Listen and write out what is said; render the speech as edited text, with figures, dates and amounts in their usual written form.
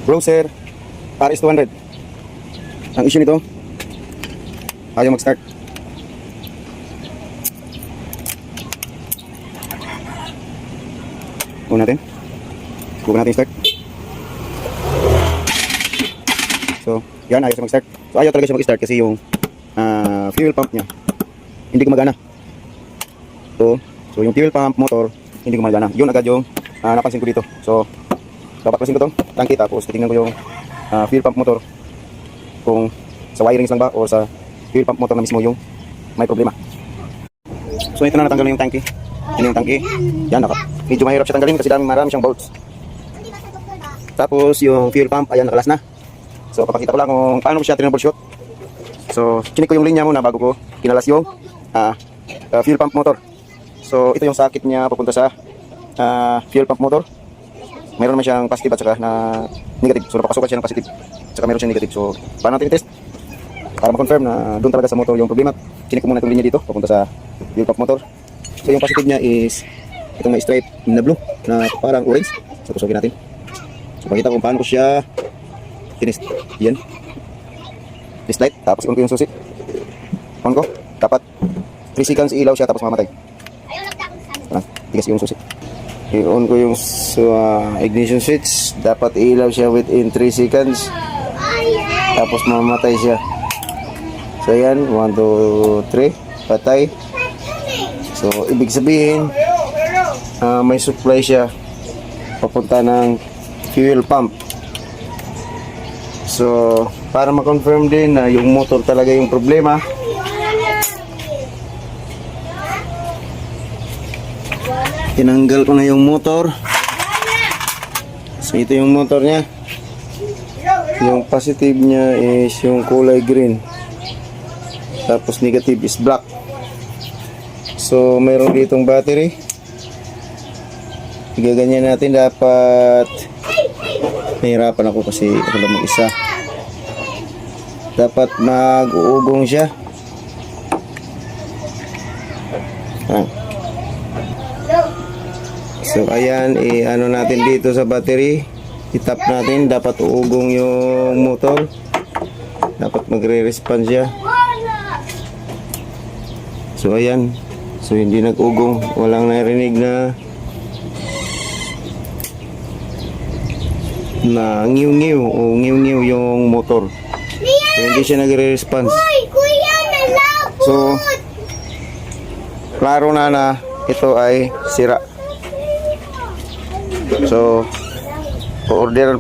Browser RS200. Ang issue nito, ayaw mag-start. Bukan natin start. So yan, ayaw siya mag-start. So ayaw talaga siya mag-start kasi yung fuel pump niya hindi gumagana. So yung fuel pump motor hindi gumagana. Yun agad yung napansin ko dito. So papaklasin ko to tangke, tapos titingnan ko yung fuel pump motor kung sa wirings lang ba o sa fuel pump motor na mismo yung may problema. So ito na, natanggal na yung tangke. Yan yung tangke. Yan, medyo mahirap siya tanggalin kasi marami siyang bolts. Tapos yung fuel pump, ayan, nakalas na. So papakita ko lang kung paano siya tinroubleshoot. So chinik ko yung linya muna bago ko kinalas yung fuel pump motor. So ito yung sakit niya papunta sa fuel pump motor. Mayroon naman siyang positive at saka na negative. So napapasukan siya ng positive at saka mayroon siyang negative. So paano natin i-test para ma-confirm na doon talaga sa motor yung problema? Chinik ko muna itong linya dito papunta sa fuel pump motor. So yung positive niya is itong may stripe na blue na parang orange. So tusugin natin. So pakita kung paano ko siya tinest. Yan. Test light. Tapos on ko yung susi. On ko. Dapat 3 seconds ilaw siya tapos mamatay. Tigas yung susi. I-on ko yung ignition switch. Dapat ilaw siya within 3 seconds. Tapos mamatay siya. So yan. 1, 2, 3. Patay. So ibig sabihin may supply siya papunta ng fuel pump. So para ma-confirm din na yung motor talaga yung problema, tinanggal ko na yung motor. So ito yung motor niya. Yung positive niya is yung kulay green, tapos negative is black. So mayroon ditong battery. Gaganyan natin. Dapat nahirapan ako kasi ako lang mag-isa. Dapat mag-uugong siya. So ayan, ano natin dito sa battery, i-tap natin. Dapat uugong yung motor. Dapat magre-respond siya. So ayan. So hindi nag-ugong. Walang narinig na ngiw-ngiw o ngiw-ngiw yung motor. So hindi siya nagre-response. So klaro na ito ay sira. So orderan